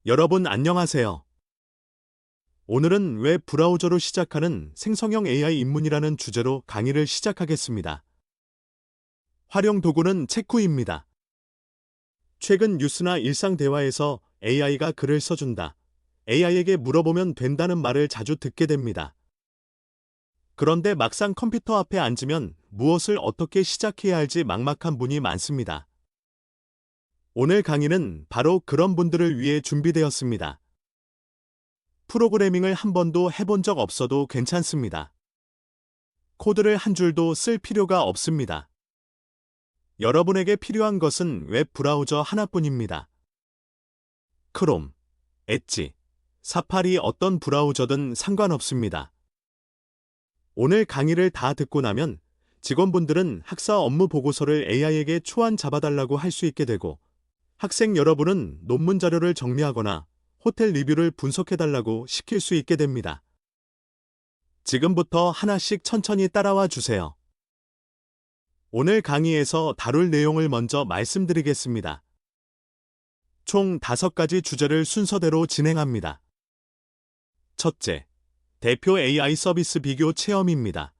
여러분 안녕하세요. 오늘은 웹 브라우저로 시작하는 생성형 AI 입문이라는 주제로 강의를 시작하겠습니다. 활용 도구는 체쿠입니다. 최근 뉴스나 일상 대화에서 AI가 글을 써준다, AI에게 물어보면 된다는 말을 자주 듣게 됩니다. 그런데 막상 컴퓨터 앞에 앉으면 무엇을 어떻게 시작해야 할지 막막한 분이 많습니다. 오늘 강의는 바로 그런 분들을 위해 준비되었습니다. 프로그래밍을 한 번도 해본 적 없어도 괜찮습니다. 코드를 한 줄도 쓸 필요가 없습니다. 여러분에게 필요한 것은 웹 브라우저 하나뿐입니다. 크롬, 엣지, 사파리 어떤 브라우저든 상관없습니다. 오늘 강의를 다 듣고 나면 직원분들은 학사 업무 보고서를 AI에게 초안 잡아달라고 할 수 있게 되고, 학생 여러분은 논문 자료를 정리하거나 호텔 리뷰를 분석해달라고 시킬 수 있게 됩니다. 지금부터 하나씩 천천히 따라와 주세요. 오늘 강의에서 다룰 내용을 먼저 말씀드리겠습니다. 총 5가지 주제를 순서대로 진행합니다. 첫째, 대표 AI 서비스 비교 체험입니다.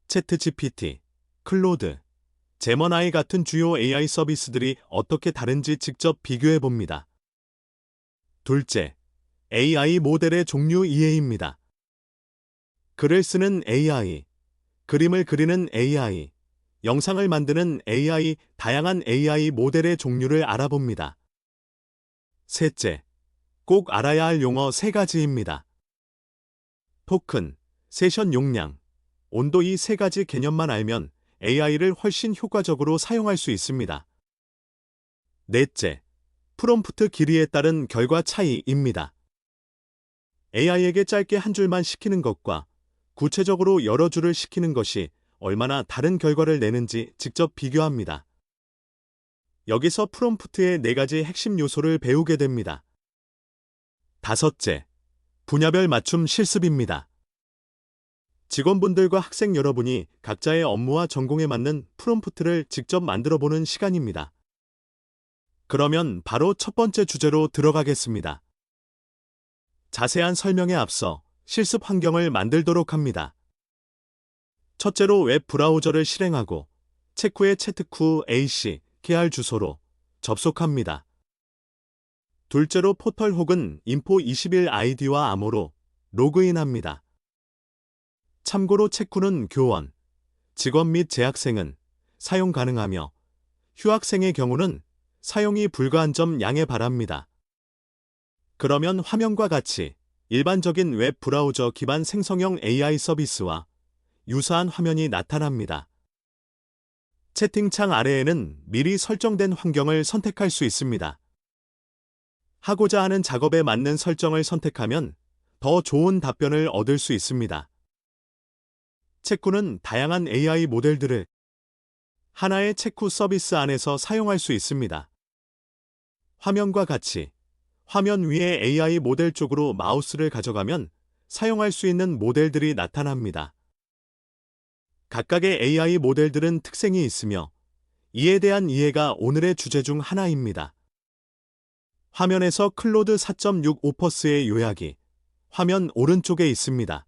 챗GPT, 클로드, 제머나이 같은 주요 AI 서비스들이 어떻게 다른지 직접 비교해 봅니다. 둘째, AI 모델의 종류 이해입니다. 글을 쓰는 AI, 그림을 그리는 AI, 영상을 만드는 AI, 다양한 AI 모델의 종류를 알아봅니다. 셋째, 꼭 알아야 할 용어 3가지입니다. 토큰, 세션 용량, 온도 이 3가지 개념만 알면 AI를 훨씬 효과적으로 사용할 수 있습니다. 넷째, 프롬프트 길이에 따른 결과 차이입니다. AI에게 짧게 한 줄만 시키는 것과 구체적으로 여러 줄을 시키는 것이 얼마나 다른 결과를 내는지 직접 비교합니다. 여기서 프롬프트의 4가지 핵심 요소를 배우게 됩니다. 다섯째, 분야별 맞춤 실습입니다. 직원분들과 학생 여러분이 각자의 업무와 전공에 맞는 프롬프트를 직접 만들어보는 시간입니다. 그러면 바로 첫 번째 주제로 들어가겠습니다. 자세한 설명에 앞서 실습 환경을 만들도록 합니다. 첫째로 웹 브라우저를 실행하고 체쿠의 채트쿠 AC KR 주소로 접속합니다. 둘째로 포털 혹은 인포21 아이디와 암호로 로그인합니다. 참고로 체쿠는 교원, 직원 및 재학생은 사용 가능하며 휴학생의 경우는 사용이 불가한 점 양해 바랍니다. 그러면 화면과 같이 일반적인 웹 브라우저 기반 생성형 AI 서비스와 유사한 화면이 나타납니다. 채팅창 아래에는 미리 설정된 환경을 선택할 수 있습니다. 하고자 하는 작업에 맞는 설정을 선택하면 더 좋은 답변을 얻을 수 있습니다. 체쿠는 다양한 AI 모델들을 하나의 체쿠 서비스 안에서 사용할 수 있습니다. 화면과 같이 화면 위에 AI 모델 쪽으로 마우스를 가져가면 사용할 수 있는 모델들이 나타납니다. 각각의 AI 모델들은 특성이 있으며 이에 대한 이해가 오늘의 주제 중 하나입니다. 화면에서 클로드 4.6 오퍼스의 요약이 화면 오른쪽에 있습니다.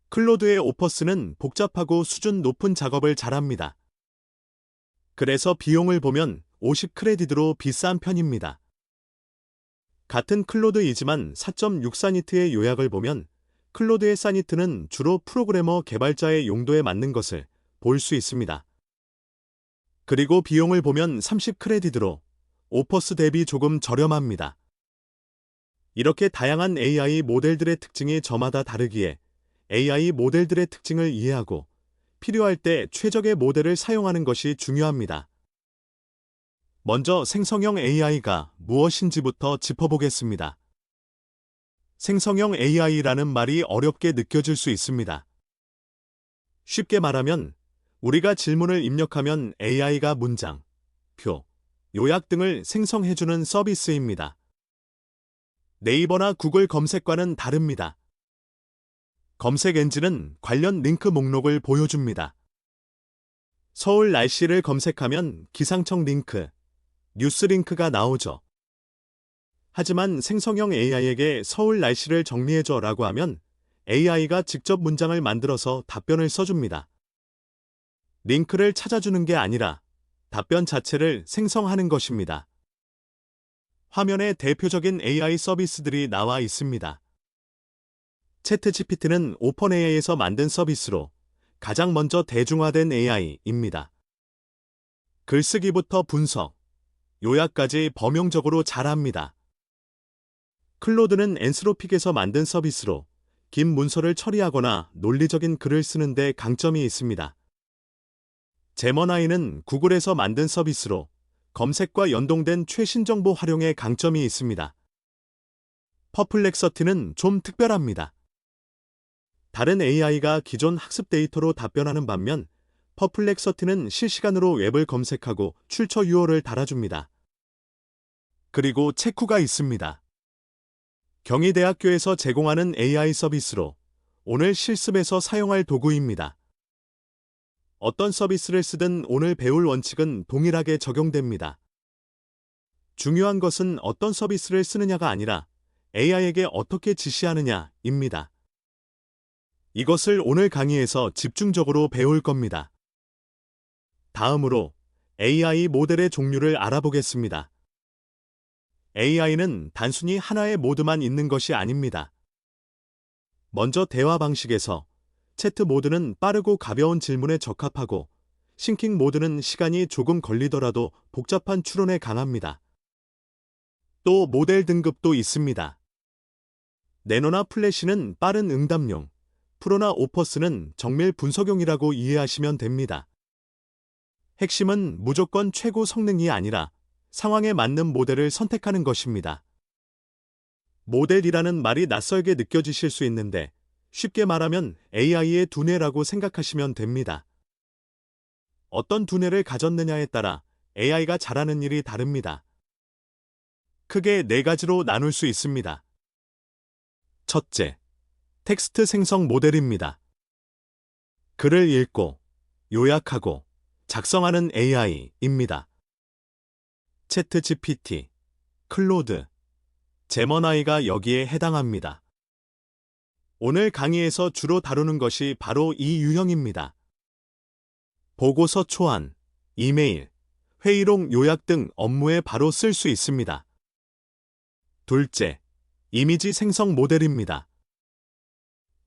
클로드의 오퍼스는 복잡하고 수준 높은 작업을 잘합니다. 그래서 비용을 보면 50 크레딧으로 비싼 편입니다. 같은 클로드이지만 4.6 사니트의 요약을 보면 클로드의 사니트는 주로 프로그래머 개발자의 용도에 맞는 것을 볼 수 있습니다. 그리고 비용을 보면 30 크레딧으로 오퍼스 대비 조금 저렴합니다. 이렇게 다양한 AI 모델들의 특징이 저마다 다르기에 AI 모델들의 특징을 이해하고 필요할 때 최적의 모델을 사용하는 것이 중요합니다. 먼저 생성형 AI가 무엇인지부터 짚어보겠습니다. 생성형 AI라는 말이 어렵게 느껴질 수 있습니다. 쉽게 말하면 우리가 질문을 입력하면 AI가 문장, 표, 요약 등을 생성해주는 서비스입니다. 네이버나 구글 검색과는 다릅니다. 검색 엔진은 관련 링크 목록을 보여줍니다. 서울 날씨를 검색하면 기상청 링크, 뉴스 링크가 나오죠. 하지만 생성형 AI에게 서울 날씨를 정리해줘라고 하면 AI가 직접 문장을 만들어서 답변을 써줍니다. 링크를 찾아주는 게 아니라 답변 자체를 생성하는 것입니다. 화면에 대표적인 AI 서비스들이 나와 있습니다. 챗GPT는 오픈AI에서 만든 서비스로 가장 먼저 대중화된 AI입니다. 글쓰기부터 분석, 요약까지 범용적으로 잘합니다. 클로드는 엔스로픽에서 만든 서비스로 긴 문서를 처리하거나 논리적인 글을 쓰는 데 강점이 있습니다. 제머나이는 구글에서 만든 서비스로 검색과 연동된 최신 정보 활용에 강점이 있습니다. 퍼플렉서티는 좀 특별합니다. 다른 AI가 기존 학습 데이터로 답변하는 반면 퍼플렉서티는 실시간으로 웹을 검색하고 출처 URL을 달아줍니다. 그리고 체쿠가 있습니다. 경희대학교에서 제공하는 AI 서비스로 오늘 실습에서 사용할 도구입니다. 어떤 서비스를 쓰든 오늘 배울 원칙은 동일하게 적용됩니다. 중요한 것은 어떤 서비스를 쓰느냐가 아니라 AI에게 어떻게 지시하느냐입니다. 이것을 오늘 강의에서 집중적으로 배울 겁니다. 다음으로 AI 모델의 종류를 알아보겠습니다. AI는 단순히 하나의 모드만 있는 것이 아닙니다. 먼저 대화 방식에서 채트 모드는 빠르고 가벼운 질문에 적합하고 싱킹 모드는 시간이 조금 걸리더라도 복잡한 추론에 강합니다. 또 모델 등급도 있습니다. 네노나 플래시는 빠른 응답용, 프로나 오퍼스는 정밀 분석용이라고 이해하시면 됩니다. 핵심은 무조건 최고 성능이 아니라 상황에 맞는 모델을 선택하는 것입니다. 모델이라는 말이 낯설게 느껴지실 수 있는데 쉽게 말하면 AI의 두뇌라고 생각하시면 됩니다. 어떤 두뇌를 가졌느냐에 따라 AI가 잘하는 일이 다릅니다. 크게 4가지로 나눌 수 있습니다. 첫째, 텍스트 생성 모델입니다. 글을 읽고, 요약하고, 작성하는 AI입니다. 챗GPT, 클로드, 제머나이가 여기에 해당합니다. 오늘 강의에서 주로 다루는 것이 바로 이 유형입니다. 보고서 초안, 이메일, 회의록 요약 등 업무에 바로 쓸 수 있습니다. 둘째, 이미지 생성 모델입니다.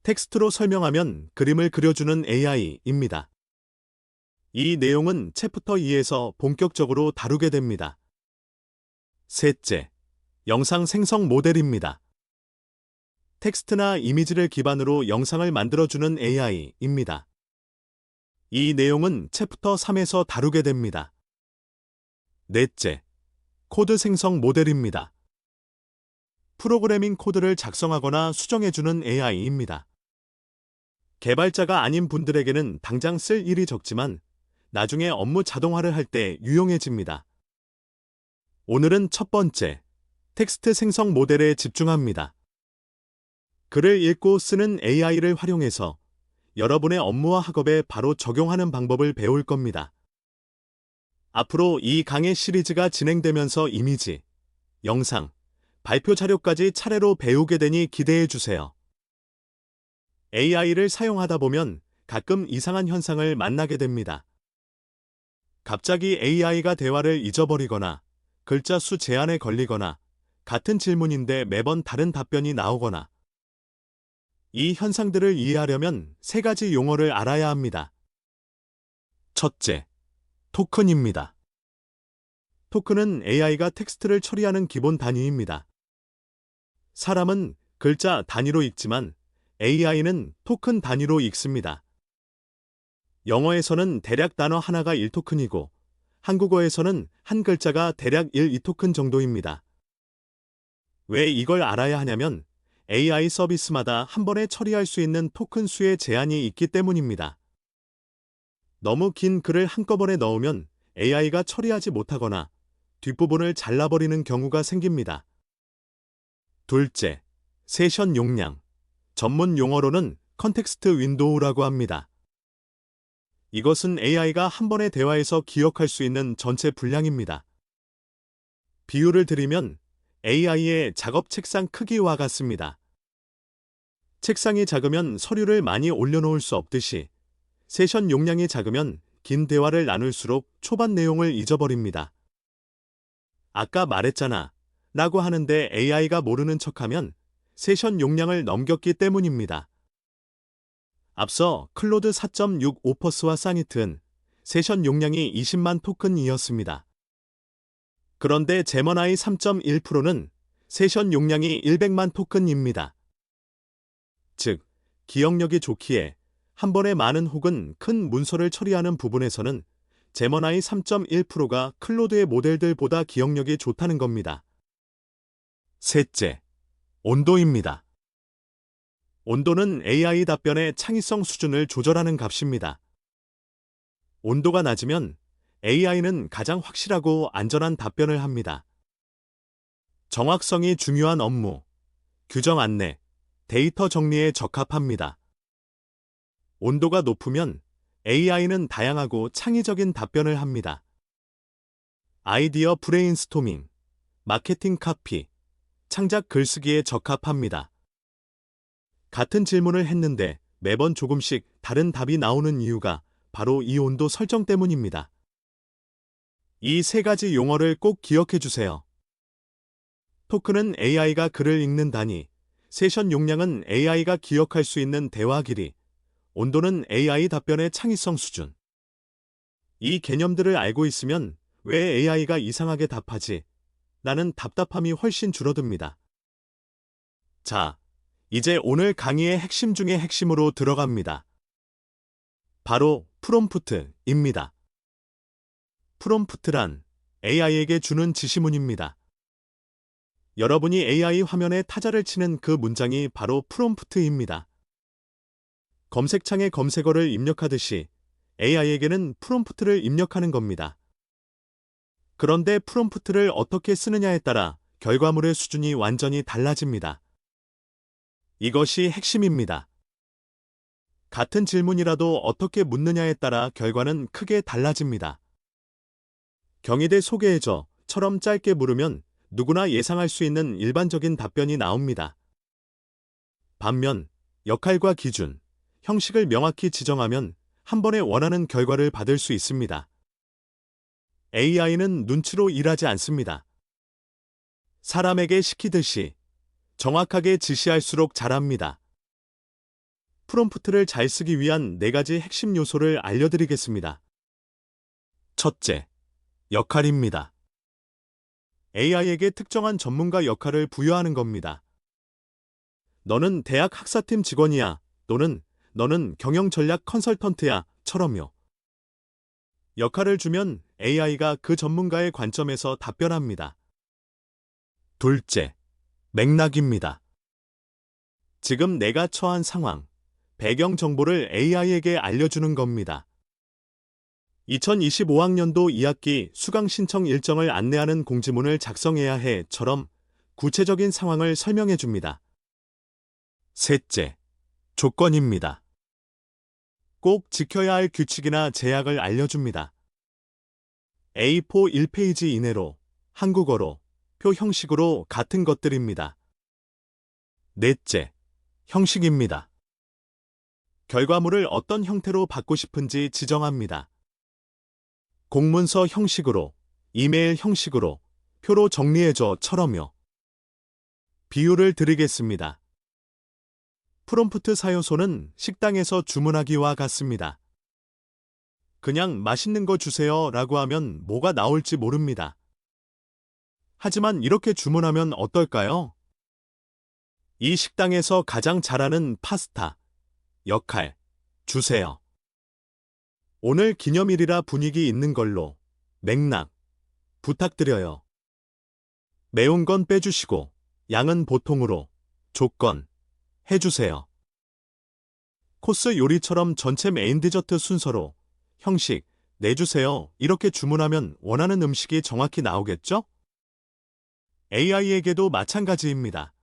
텍스트로 설명하면 그림을 그려주는 AI입니다. 이 내용은 챕터 2에서 본격적으로 다루게 됩니다. 셋째, 영상 생성 모델입니다. 텍스트나 이미지를 기반으로 영상을 만들어주는 AI입니다. 이 내용은 챕터 3에서 다루게 됩니다. 넷째, 코드 생성 모델입니다. 프로그래밍 코드를 작성하거나 수정해주는 AI입니다. 개발자가 아닌 분들에게는 당장 쓸 일이 적지만 나중에 업무 자동화를 할 때 유용해집니다. 오늘은 첫 번째, 텍스트 생성 모델에 집중합니다. 글을 읽고 쓰는 AI를 활용해서 여러분의 업무와 학업에 바로 적용하는 방법을 배울 겁니다. 앞으로 이 강의 시리즈가 진행되면서 이미지, 영상, 발표 자료까지 차례로 배우게 되니 기대해 주세요. AI를 사용하다 보면 가끔 이상한 현상을 만나게 됩니다. 갑자기 AI가 대화를 잊어버리거나 글자 수 제한에 걸리거나 같은 질문인데 매번 다른 답변이 나오거나 이 현상들을 이해하려면 3가지 용어를 알아야 합니다. 첫째, 토큰입니다. 토큰은 AI가 텍스트를 처리하는 기본 단위입니다. 사람은 글자 단위로 읽지만 AI는 토큰 단위로 읽습니다. 영어에서는 대략 단어 하나가 1토큰이고 한국어에서는 한 글자가 대략 2토큰 정도입니다. 왜 이걸 알아야 하냐면 AI 서비스마다 한 번에 처리할 수 있는 토큰 수의 제한이 있기 때문입니다. 너무 긴 글을 한꺼번에 넣으면 AI가 처리하지 못하거나 뒷부분을 잘라버리는 경우가 생깁니다. 둘째, 세션 용량. 전문 용어로는 컨텍스트 윈도우라고 합니다. 이것은 AI가 한 번의 대화에서 기억할 수 있는 전체 분량입니다. 비유를 드리면 AI의 작업 책상 크기와 같습니다. 책상이 작으면 서류를 많이 올려놓을 수 없듯이 세션 용량이 작으면 긴 대화를 나눌수록 초반 내용을 잊어버립니다. 아까 말했잖아 라고 하는데 AI가 모르는 척하면 세션 용량을 넘겼기 때문입니다. 앞서 클로드 4.6 오퍼스와 사니트는 세션 용량이 20만 토큰이었습니다. 그런데 제머나이 3.1 프로는 세션 용량이 100만 토큰입니다. 즉, 기억력이 좋기에 한 번에 많은 혹은 큰 문서를 처리하는 부분에서는 제머나이 3.1 프로가 클로드의 모델들보다 기억력이 좋다는 겁니다. 셋째, 온도입니다. 온도는 AI 답변의 창의성 수준을 조절하는 값입니다. 온도가 낮으면 AI는 가장 확실하고 안전한 답변을 합니다. 정확성이 중요한 업무, 규정 안내, 데이터 정리에 적합합니다. 온도가 높으면 AI는 다양하고 창의적인 답변을 합니다. 아이디어 브레인스토밍, 마케팅 카피, 창작 글쓰기에 적합합니다. 같은 질문을 했는데 매번 조금씩 다른 답이 나오는 이유가 바로 이 온도 설정 때문입니다. 이 세 가지 용어를 꼭 기억해 주세요. 토큰은 AI가 글을 읽는 단위, 세션 용량은 AI가 기억할 수 있는 대화 길이, 온도는 AI 답변의 창의성 수준. 이 개념들을 알고 있으면 왜 AI가 이상하게 답하지? 라는 답답함이 훨씬 줄어듭니다. 자, 이제 오늘 강의의 핵심 중의 핵심으로 들어갑니다. 바로 프롬프트입니다. 프롬프트란 AI에게 주는 지시문입니다. 여러분이 AI 화면에 타자를 치는 그 문장이 바로 프롬프트입니다. 검색창에 검색어를 입력하듯이 AI에게는 프롬프트를 입력하는 겁니다. 그런데 프롬프트를 어떻게 쓰느냐에 따라 결과물의 수준이 완전히 달라집니다. 이것이 핵심입니다. 같은 질문이라도 어떻게 묻느냐에 따라 결과는 크게 달라집니다. 경희대 소개해줘처럼 짧게 물으면 누구나 예상할 수 있는 일반적인 답변이 나옵니다. 반면 역할과 기준, 형식을 명확히 지정하면 한 번에 원하는 결과를 받을 수 있습니다. AI는 눈치로 일하지 않습니다. 사람에게 시키듯이 정확하게 지시할수록 잘합니다. 프롬프트를 잘 쓰기 위한 4가지 핵심 요소를 알려드리겠습니다. 첫째, 역할입니다. AI에게 특정한 전문가 역할을 부여하는 겁니다. 너는 대학 학사팀 직원이야 또는 너는 경영전략 컨설턴트야 처럼요. 역할을 주면 AI가 그 전문가의 관점에서 답변합니다. 둘째, 맥락입니다. 지금 내가 처한 상황, 배경 정보를 AI에게 알려주는 겁니다. 2025학년도 2학기 수강 신청 일정을 안내하는 공지문을 작성해야 해처럼 구체적인 상황을 설명해 줍니다. 셋째, 조건입니다. 꼭 지켜야 할 규칙이나 제약을 알려줍니다. A4 1페이지 이내로, 한국어로, 표 형식으로 같은 것들입니다. 넷째, 형식입니다. 결과물을 어떤 형태로 받고 싶은지 지정합니다. 공문서 형식으로, 이메일 형식으로, 표로 정리해줘처럼요. 비유를 드리겠습니다. 프롬프트 사요소는 식당에서 주문하기와 같습니다. 그냥 맛있는 거 주세요 라고 하면 뭐가 나올지 모릅니다. 하지만 이렇게 주문하면 어떨까요? 이 식당에서 가장 잘하는 파스타, 역할, 주세요. 오늘 기념일이라 분위기 있는 걸로, 맥락, 부탁드려요. 매운 건 빼주시고, 양은 보통으로, 조건, 해주세요. 코스 요리처럼 전체 메인 디저트 순서로, 형식, 내주세요. 이렇게 주문하면 원하는 음식이 정확히 나오겠죠? AI에게도 마찬가지입니다.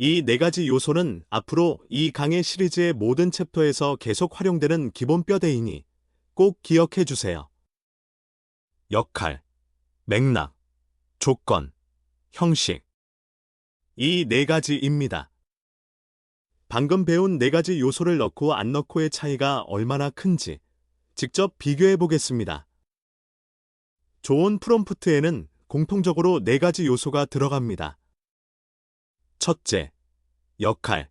이 4가지 요소는 앞으로 이 강의 시리즈의 모든 챕터에서 계속 활용되는 기본 뼈대이니 꼭 기억해 주세요. 역할, 맥락, 조건, 형식. 이 네 가지입니다. 방금 배운 네 가지 요소를 넣고 안 넣고의 차이가 얼마나 큰지 직접 비교해 보겠습니다. 좋은 프롬프트에는 공통적으로 네 가지 요소가 들어갑니다. 첫째, 역할.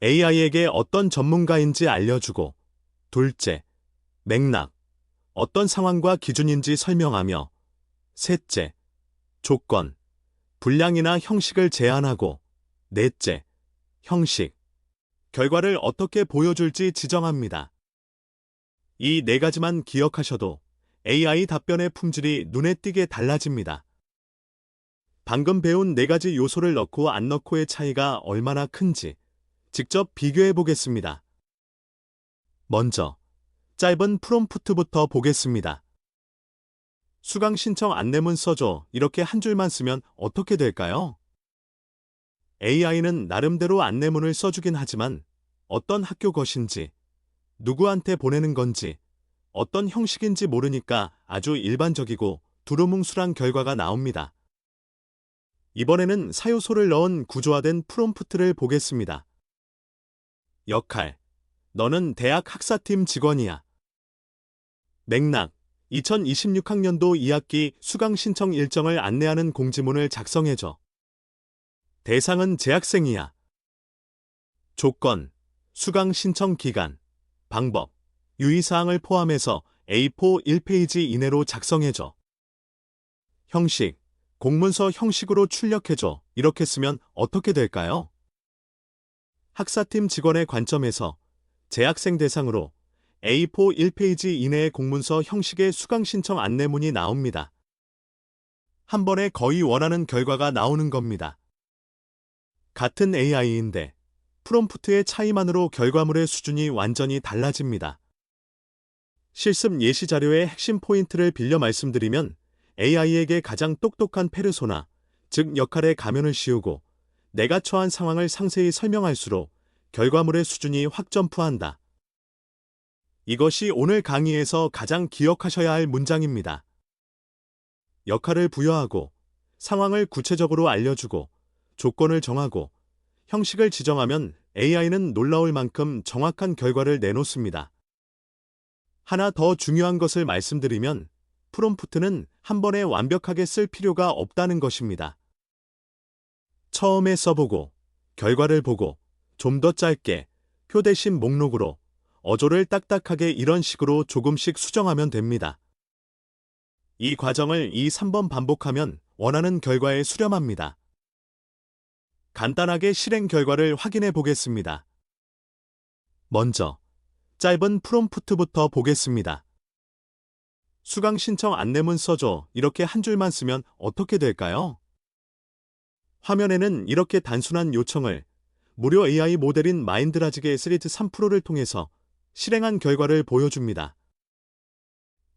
AI에게 어떤 전문가인지 알려주고, 둘째, 맥락. 어떤 상황과 기준인지 설명하며, 셋째, 조건. 분량이나 형식을 제한하고, 넷째, 형식. 결과를 어떻게 보여줄지 지정합니다. 이 네 가지만 기억하셔도 AI 답변의 품질이 눈에 띄게 달라집니다. 방금 배운 네 가지 요소를 넣고 안 넣고의 차이가 얼마나 큰지 직접 비교해 보겠습니다. 먼저, 짧은 프롬프트부터 보겠습니다. 수강 신청 안내문 써줘 이렇게 한 줄만 쓰면 어떻게 될까요? AI는 나름대로 안내문을 써주긴 하지만 어떤 학교 것인지, 누구한테 보내는 건지, 어떤 형식인지 모르니까 아주 일반적이고 두루뭉술한 결과가 나옵니다. 이번에는 사요소를 넣은 구조화된 프롬프트를 보겠습니다. 역할. 너는 대학 학사팀 직원이야. 맥락. 2026학년도 2학기 수강 신청 일정을 안내하는 공지문을 작성해줘. 대상은 재학생이야. 조건. 수강 신청 기간, 방법, 유의사항을 포함해서 A4 1페이지 이내로 작성해줘. 형식. 공문서 형식으로 출력해줘. 이렇게 쓰면 어떻게 될까요? 학사팀 직원의 관점에서 재학생 대상으로 A4 1페이지 이내의 공문서 형식의 수강 신청 안내문이 나옵니다. 한 번에 거의 원하는 결과가 나오는 겁니다. 같은 AI인데 프롬프트의 차이만으로 결과물의 수준이 완전히 달라집니다. 실습 예시 자료의 핵심 포인트를 빌려 말씀드리면 AI에게 가장 똑똑한 페르소나, 즉 역할의 가면을 씌우고 내가 처한 상황을 상세히 설명할수록 결과물의 수준이 확 점프한다. 이것이 오늘 강의에서 가장 기억하셔야 할 문장입니다. 역할을 부여하고, 상황을 구체적으로 알려주고, 조건을 정하고, 형식을 지정하면 AI는 놀라울 만큼 정확한 결과를 내놓습니다. 하나 더 중요한 것을 말씀드리면 프롬프트는 한 번에 완벽하게 쓸 필요가 없다는 것입니다. 처음에 써보고, 결과를 보고, 좀 더 짧게, 표 대신 목록으로, 어조를 딱딱하게 이런 식으로 조금씩 수정하면 됩니다. 이 과정을 2, 3번 반복하면 원하는 결과에 수렴합니다. 간단하게 실행 결과를 확인해 보겠습니다. 먼저, 짧은 프롬프트부터 보겠습니다. 수강 신청 안내문 써줘 이렇게 한 줄만 쓰면 어떻게 될까요? 화면에는 이렇게 단순한 요청을 무료 AI 모델인 마인드라직의 스리트 3%를 통해서 실행한 결과를 보여줍니다.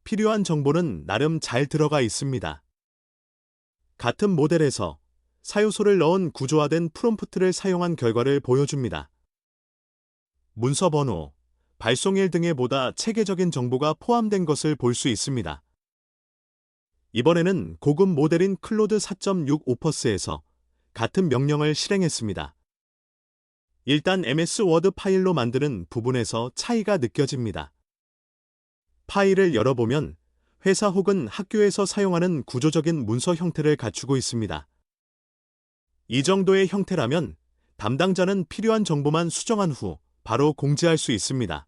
필요한 정보는 나름 잘 들어가 있습니다. 같은 모델에서 사요소를 넣은 구조화된 프롬프트를 사용한 결과를 보여줍니다. 문서 번호, 발송일 등에 보다 체계적인 정보가 포함된 것을 볼 수 있습니다. 이번에는 고급 모델인 클로드 4.6 오퍼스에서 같은 명령을 실행했습니다. 일단 MS 워드 파일로 만드는 부분에서 차이가 느껴집니다. 파일을 열어보면 회사 혹은 학교에서 사용하는 구조적인 문서 형태를 갖추고 있습니다. 이 정도의 형태라면 담당자는 필요한 정보만 수정한 후 바로 공지할 수 있습니다.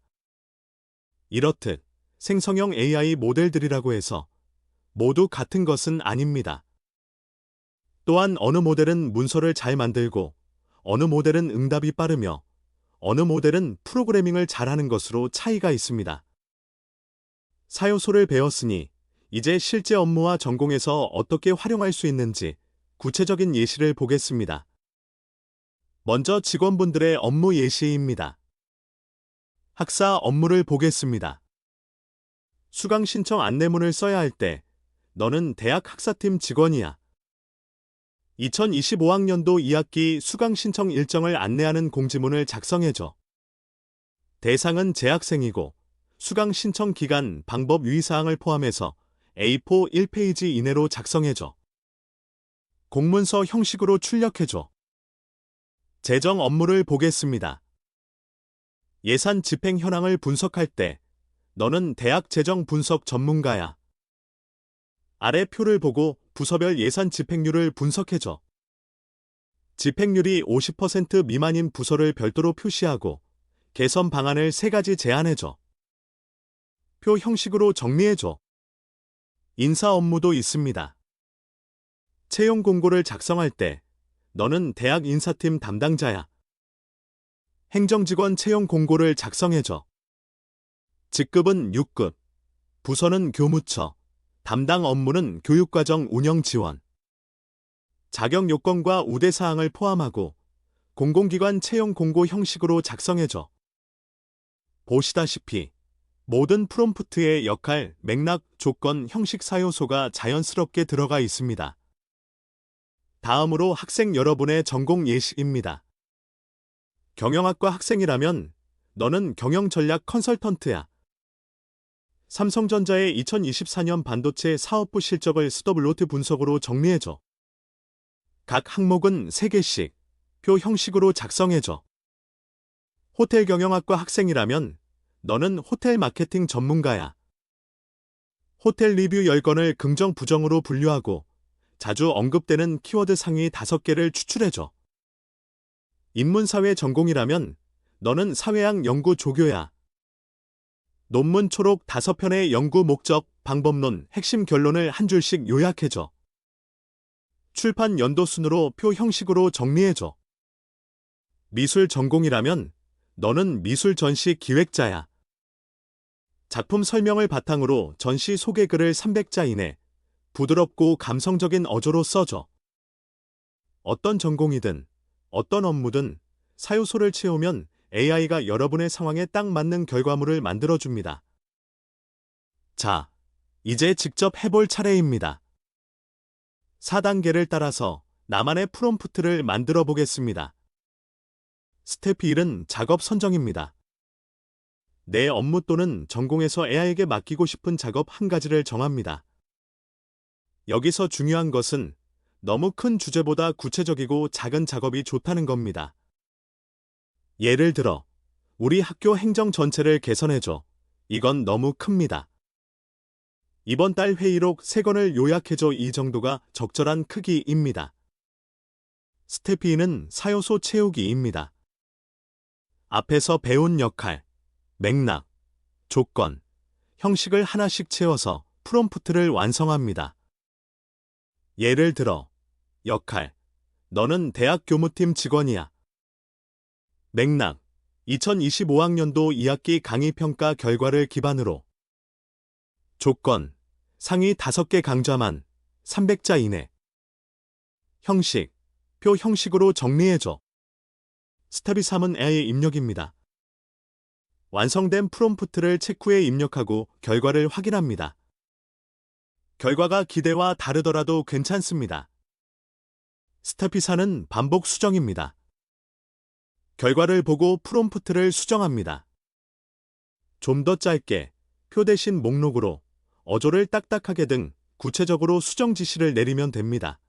이렇듯 생성형 AI 모델들이라고 해서 모두 같은 것은 아닙니다. 또한 어느 모델은 문서를 잘 만들고 어느 모델은 응답이 빠르며 어느 모델은 프로그래밍을 잘하는 것으로 차이가 있습니다. 사요소를 배웠으니 이제 실제 업무와 전공에서 어떻게 활용할 수 있는지 구체적인 예시를 보겠습니다. 먼저 직원분들의 업무 예시입니다. 학사 업무를 보겠습니다. 수강 신청 안내문을 써야 할 때 너는 대학 학사팀 직원이야. 2025학년도 2학기 수강 신청 일정을 안내하는 공지문을 작성해줘. 대상은 재학생이고 수강 신청 기간, 방법 유의사항을 포함해서 A4 1페이지 이내로 작성해줘. 공문서 형식으로 출력해줘. 재정 업무를 보겠습니다. 예산 집행 현황을 분석할 때 너는 대학 재정 분석 전문가야. 아래 표를 보고 부서별 예산 집행률을 분석해줘. 집행률이 50% 미만인 부서를 별도로 표시하고 개선 방안을 3가지 제안해줘. 표 형식으로 정리해줘. 인사 업무도 있습니다. 채용 공고를 작성할 때 너는 대학 인사팀 담당자야. 행정직원 채용 공고를 작성해줘. 직급은 6급, 부서는 교무처, 담당 업무는 교육과정 운영 지원. 자격 요건과 우대사항을 포함하고 공공기관 채용 공고 형식으로 작성해줘. 보시다시피 모든 프롬프트의 역할, 맥락, 조건, 형식 사요소가 자연스럽게 들어가 있습니다. 다음으로 학생 여러분의 전공 예시입니다. 경영학과 학생이라면 너는 경영전략 컨설턴트야. 삼성전자의 2024년 반도체 사업부 실적을 스톱로트 분석으로 정리해줘. 각 항목은 3개씩 표 형식으로 작성해줘. 호텔 경영학과 학생이라면 너는 호텔 마케팅 전문가야. 호텔 리뷰 10건을 긍정 부정으로 분류하고 자주 언급되는 키워드 상위 5개를 추출해줘. 인문사회 전공이라면 너는 사회학 연구 조교야. 논문 초록 5편의 연구 목적, 방법론, 핵심 결론을 한 줄씩 요약해줘. 출판 연도 순으로 표 형식으로 정리해줘. 미술 전공이라면 너는 미술 전시 기획자야. 작품 설명을 바탕으로 전시 소개글을 300자 이내 부드럽고 감성적인 어조로 써줘. 어떤 전공이든 어떤 업무든 사요소를 채우면 AI가 여러분의 상황에 딱 맞는 결과물을 만들어줍니다. 자, 이제 직접 해볼 차례입니다. 4단계를 따라서 나만의 프롬프트를 만들어 보겠습니다. 스텝 1은 작업 선정입니다. 내 업무 또는 전공에서 AI에게 맡기고 싶은 작업 한 가지를 정합니다. 여기서 중요한 것은 너무 큰 주제보다 구체적이고 작은 작업이 좋다는 겁니다. 예를 들어, 우리 학교 행정 전체를 개선해줘. 이건 너무 큽니다. 이번 달 회의록 3건을 요약해줘. 이 정도가 적절한 크기입니다. 스텝 2는 사요소 채우기입니다. 앞에서 배운 역할, 맥락, 조건, 형식을 하나씩 채워서 프롬프트를 완성합니다. 예를 들어, 역할, 너는 대학 교무팀 직원이야. 맥락, 2025학년도 2학기 강의평가 결과를 기반으로. 조건, 상위 5개 강좌만 300자 이내. 형식, 표 형식으로 정리해줘. 스텝 3은 AI 입력입니다. 완성된 프롬프트를 체크에 입력하고 결과를 확인합니다. 결과가 기대와 다르더라도 괜찮습니다. 스텝 4는 반복 수정입니다. 결과를 보고 프롬프트를 수정합니다. 좀 더 짧게, 표 대신 목록으로, 어조를 딱딱하게 등 구체적으로 수정 지시를 내리면 됩니다.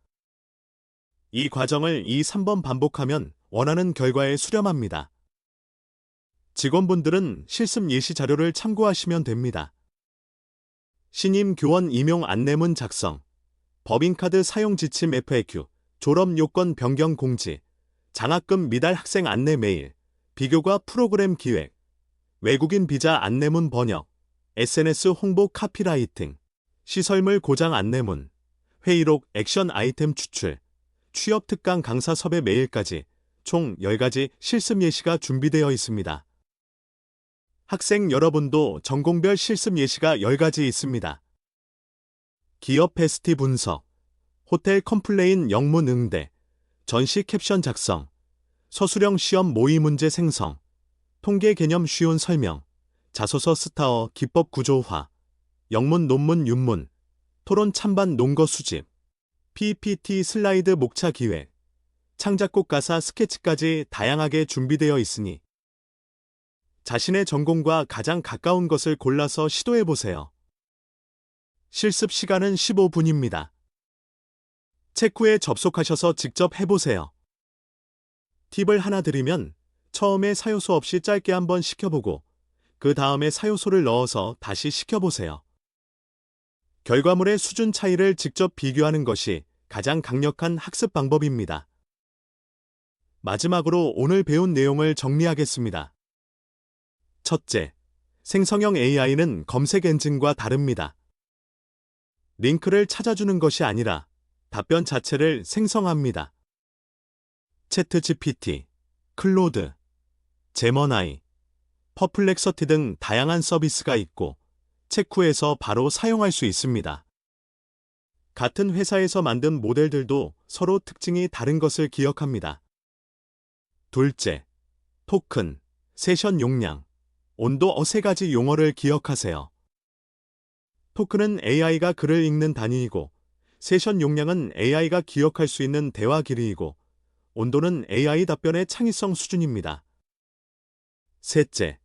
이 과정을 3번 반복하면 원하는 결과에 수렴합니다. 직원분들은 실습 예시 자료를 참고하시면 됩니다. 신임 교원 임용 안내문 작성, 법인카드 사용 지침 FAQ, 졸업 요건 변경 공지, 장학금 미달 학생 안내 메일, 비교과 프로그램 기획, 외국인 비자 안내문 번역, SNS 홍보 카피라이팅, 시설물 고장 안내문, 회의록 액션 아이템 추출, 취업 특강 강사 섭외 메일까지 총 10가지 실습 예시가 준비되어 있습니다. 학생 여러분도 전공별 실습 예시가 10가지 있습니다. 기업 베스트 분석, 호텔 컴플레인 영문 응대, 전시 캡션 작성, 서술형 시험 모의 문제 생성, 통계 개념 쉬운 설명, 자소서 스타어 기법 구조화, 영문 논문 윤문, 토론 찬반 논거 수집, PPT 슬라이드 목차 기획, 창작곡 가사 스케치까지 다양하게 준비되어 있으니 자신의 전공과 가장 가까운 것을 골라서 시도해보세요. 실습 시간은 15분입니다. 책 후에 접속하셔서 직접 해보세요. 팁을 하나 드리면 처음에 사요소 없이 짧게 한번 시켜보고 그 다음에 사요소를 넣어서 다시 시켜보세요. 결과물의 수준 차이를 직접 비교하는 것이 가장 강력한 학습 방법입니다. 마지막으로 오늘 배운 내용을 정리하겠습니다. 첫째, 생성형 AI는 검색 엔진과 다릅니다. 링크를 찾아주는 것이 아니라 답변 자체를 생성합니다. 챗GPT, 클로드, 제머나이, 퍼플렉서티 등 다양한 서비스가 있고 체크에서 바로 사용할 수 있습니다. 같은 회사에서 만든 모델들도 서로 특징이 다른 것을 기억합니다. 둘째, 토큰, 세션 용량, 온도 세 가지 용어를 기억하세요. 토큰은 AI가 글을 읽는 단위이고 세션 용량은 AI가 기억할 수 있는 대화 길이이고 온도는 AI 답변의 창의성 수준입니다. 셋째,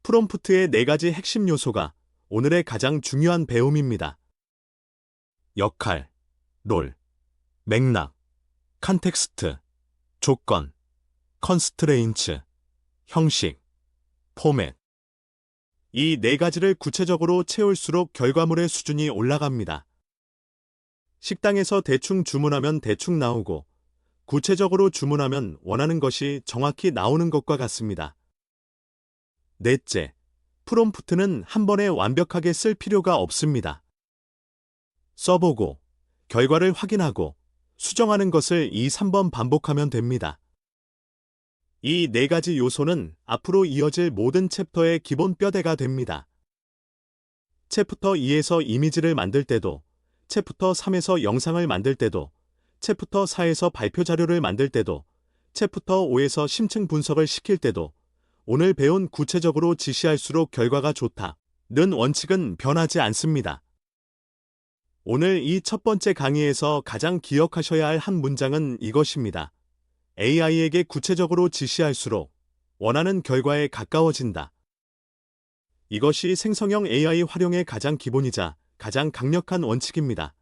프롬프트의 4가지 핵심 요소가 오늘의 가장 중요한 배움입니다. 역할, 롤, 맥락, 컨텍스트, 조건, 컨스트레인츠, 형식, 포맷. 이 4가지를 구체적으로 채울수록 결과물의 수준이 올라갑니다. 식당에서 대충 주문하면 대충 나오고 구체적으로 주문하면 원하는 것이 정확히 나오는 것과 같습니다. 넷째, 프롬프트는 한 번에 완벽하게 쓸 필요가 없습니다. 써보고, 결과를 확인하고, 수정하는 것을 2, 3번 반복하면 됩니다. 이 4가지 요소는 앞으로 이어질 모든 챕터의 기본 뼈대가 됩니다. 챕터 2에서 이미지를 만들 때도, 챕터 3에서 영상을 만들 때도, 챕터 4에서 발표 자료를 만들 때도, 챕터 5에서 심층 분석을 시킬 때도 오늘 배운 구체적으로 지시할수록 결과가 좋다는 원칙은 변하지 않습니다. 오늘 이 첫 번째 강의에서 가장 기억하셔야 할 한 문장은 이것입니다. AI에게 구체적으로 지시할수록 원하는 결과에 가까워진다. 이것이 생성형 AI 활용의 가장 기본이자 가장 강력한 원칙입니다.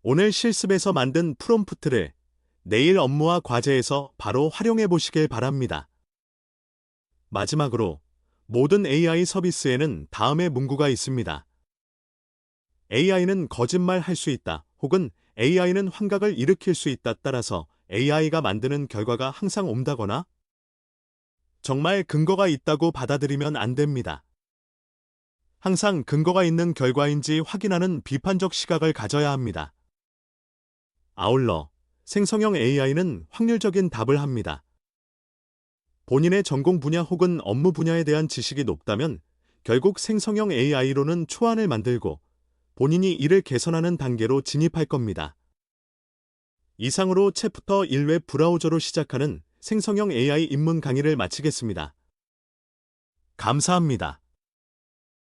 오늘 실습에서 만든 프롬프트를 내일 업무와 과제에서 바로 활용해 보시길 바랍니다. 마지막으로 모든 AI 서비스에는 다음의 문구가 있습니다. AI는 거짓말 할 수 있다 혹은 AI는 환각을 일으킬 수 있다. 따라서 AI가 만드는 결과가 항상 옳다거나 정말 근거가 있다고 받아들이면 안 됩니다. 항상 근거가 있는 결과인지 확인하는 비판적 시각을 가져야 합니다. 아울러 생성형 AI는 확률적인 답을 합니다. 본인의 전공 분야 혹은 업무 분야에 대한 지식이 높다면 결국 생성형 AI로는 초안을 만들고 본인이 이를 개선하는 단계로 진입할 겁니다. 이상으로 챕터 1웹 브라우저로 시작하는 생성형 AI 입문 강의를 마치겠습니다. 감사합니다.